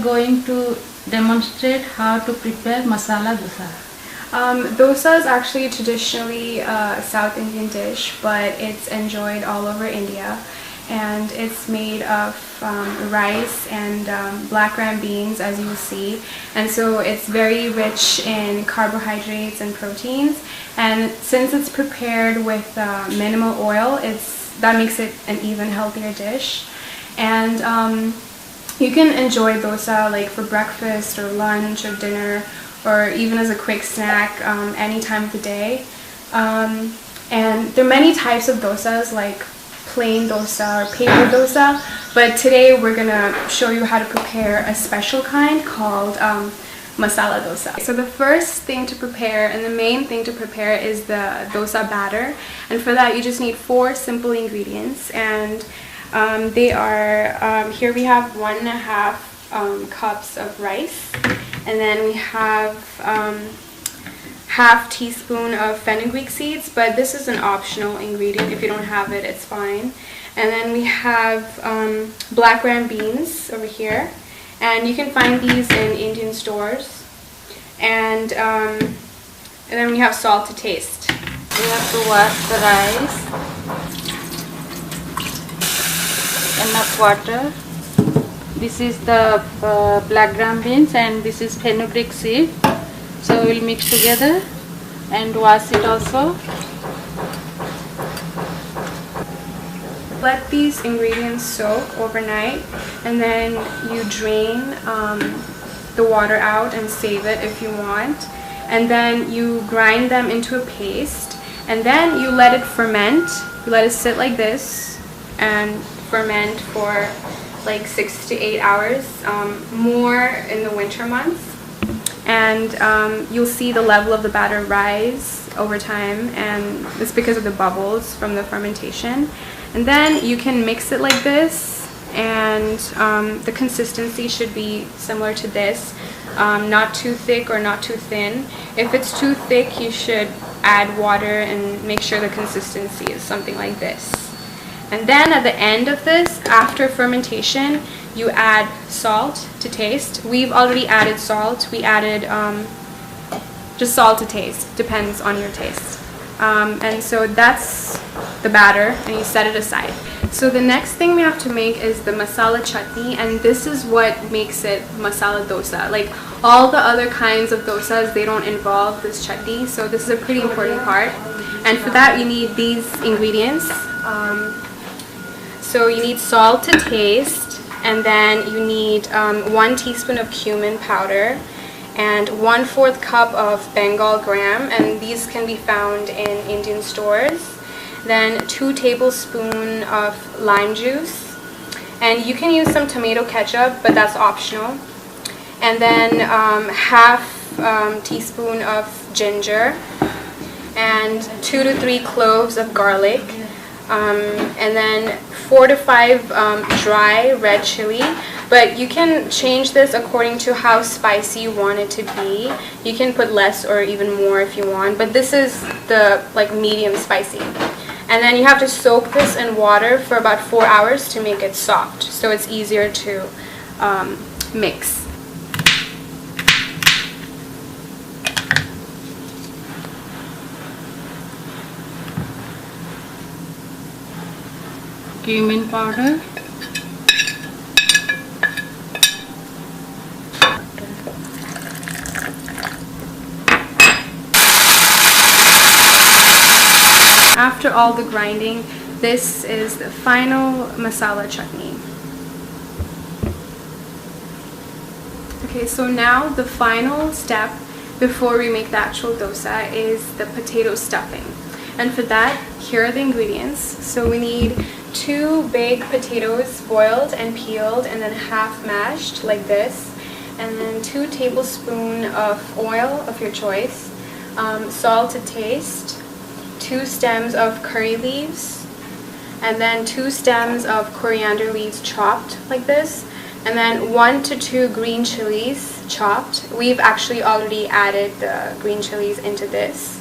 going to demonstrate how to prepare masala dosa. Dosa is actually traditionally a South Indian dish, but it's enjoyed all over India, and it's made of rice and black gram beans, as you see, and so it's very rich in carbohydrates and proteins, and since it's prepared with minimal oil, that makes it an even healthier dish. And you can enjoy dosa like for breakfast or lunch or dinner, or even as a quick snack any time of the day. And there are many types of dosas, like plain dosa or paper dosa, but today we're gonna show you how to prepare a special kind called masala dosa. So the first thing to prepare, and the main thing to prepare, is the dosa batter, and for that you just need 4 simple ingredients, and they are, here we have 1.5 cups of rice, and then we have half teaspoon of fenugreek seeds, but this is an optional ingredient. If you don't have it, it's fine. And then we have black gram beans over here, and you can find these in Indian stores. And then we have salt to taste. We have to wash the rice, enough water. This is the black gram beans and this is fenugreek seed. So we'll mix together and wash it also. Let these ingredients soak overnight, and then you drain the water out and save it if you want, and then you grind them into a paste, and then you let it ferment. You let it sit like this and ferment for like 6 to 8 hours, more in the winter months, and you'll see the level of the batter rise over time, and it's because of the bubbles from the fermentation. And then you can mix it like this, and the consistency should be similar to this, not too thick or not too thin. If it's too thick, you should add water and make sure the consistency is something like this. And then at the end of this, after fermentation, you add salt to taste. We've already added salt. We added just salt to taste, depends on your taste. And so that's the batter, and you set it aside. So the next thing we have to make is the masala chutney, and this is what makes it masala dosa. Like all the other kinds of dosas, they don't involve this chutney, so this is a pretty important part. And for that, you need these ingredients. So you need salt to taste, and then you need 1 teaspoon of cumin powder, and 1/4 cup of Bengal gram, and these can be found in Indian stores. Then 2 tablespoons of lime juice, and you can use some tomato ketchup, but that's optional. And then half teaspoon of ginger, and 2 to 3 cloves of garlic, and then 4 to 5 dry red chili. But you can change this according to how spicy you want it to be. You can put less or even more if you want, but this is the like medium spicy. And then you have to soak this in water for about 4 hours to make it soft, so it's easier to mix. Cumin powder, After all the grinding, this is the final masala chutney. Okay, so now the final step before we make the actual dosa is the potato stuffing. And for that, here are the ingredients. So we need 2 big potatoes, boiled and peeled and then half mashed like this, and then 2 tablespoons of oil of your choice, salt to taste, 2 stems of curry leaves, and then 2 stems of coriander leaves chopped like this, and then 1 to 2 green chilies chopped. We've actually already added the green chilies into this.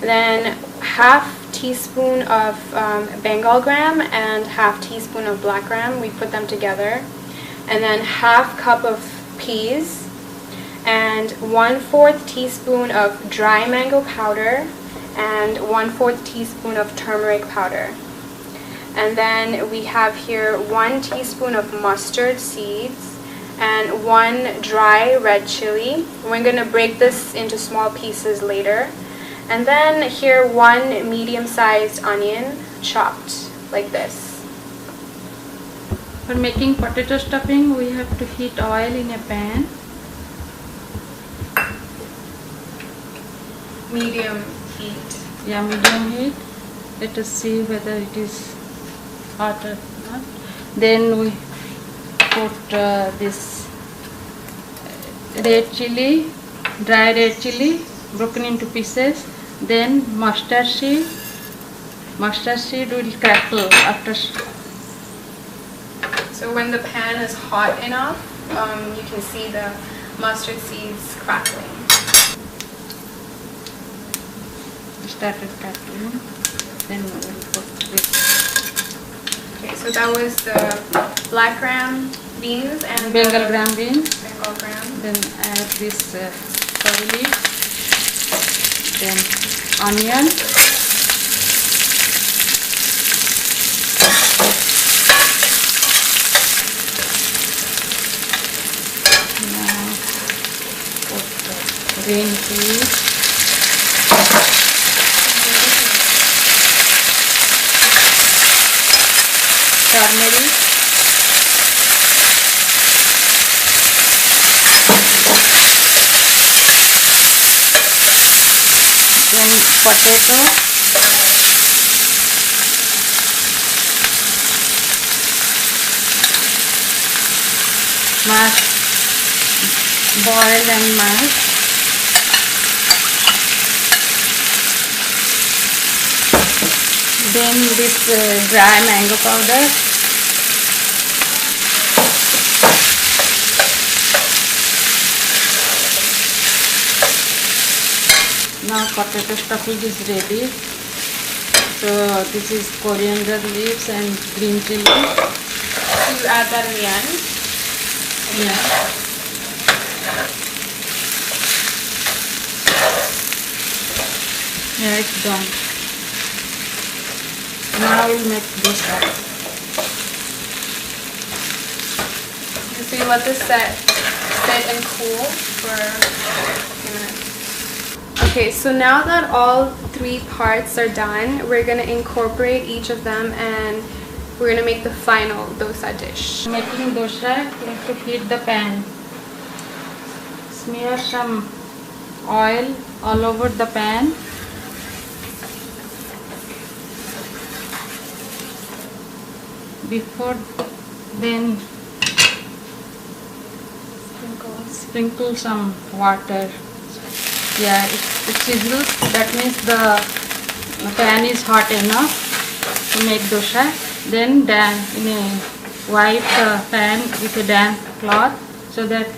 And then half teaspoon of Bengal gram and half teaspoon of black gram. We put them together. And then half cup of peas, and 1/4 teaspoon of dry mango powder, and 1/4 teaspoon of turmeric powder. And then we have here 1 teaspoon of mustard seeds and 1 dry red chili. We're going to break this into small pieces later. And then here 1 medium-sized onion chopped like this. For making potato stuffing, we have to heat oil in a pan. Medium heat. Yeah, medium heat. Let us see whether it is hot or not. Then we put this red chili, dry red chili, broken into pieces. Then mustard seed. Mustard seed will crackle after. So when the pan is hot enough, you can see the mustard seeds crackling. Started crackling. Then we will put this. Okay, so that was the black gram beans and Bengal gram beans. Bengal gram. Then add this curry leaf. Then onion. Now put the green peas. Turmeric, then potato, mash, boil and mash. Then this dry mango powder. Now potato stuffing is ready. So this is coriander leaves and green chili. You add that in the end? Yeah. Yeah, it's done. Now we'll make dosa. So you let this sit and cool for a few minutes. Okay, so now that all 3 parts are done, we're going to incorporate each of them and we're going to make the final dosa dish. Making dosa, you have to heat the pan. Smear some oil all over the pan. Before then sprinkle some water. Yeah, it sizzles. That means the pan is hot enough to make dosa. Then wipe the pan with a damp cloth so that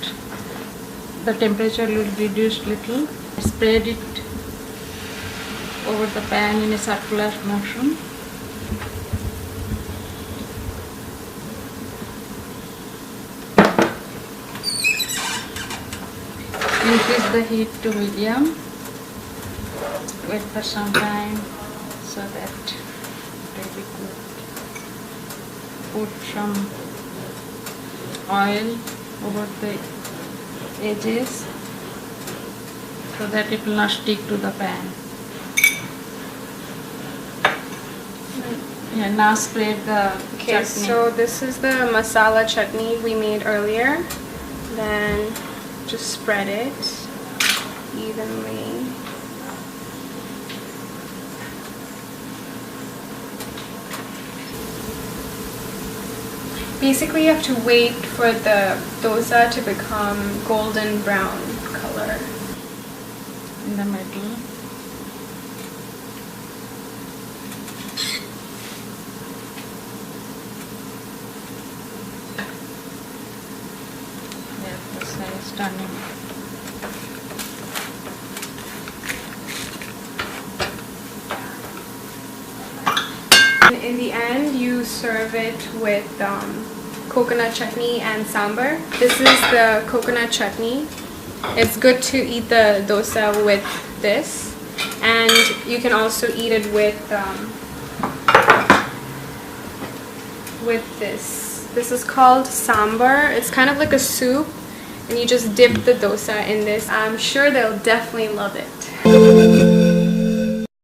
the temperature will reduce little. Spread it over the pan in a circular motion. Increase the heat to medium. Wait for some time so that it will be good. Put some oil over the edges so that it will not stick to the pan. Yeah, now spread the Okay, chutney. so this is the masala chutney we made earlier. Then just spread it evenly. Basically, you have to wait for the dosa to become golden brown color. In the middle. Yeah, dosa is turning. In the end, you serve it with coconut chutney and sambar. This is the coconut chutney. It's good to eat the dosa with this, and you can also eat it with this. This is called sambar. It's kind of like a soup, and you just dip the dosa in this. I'm sure they'll definitely love it.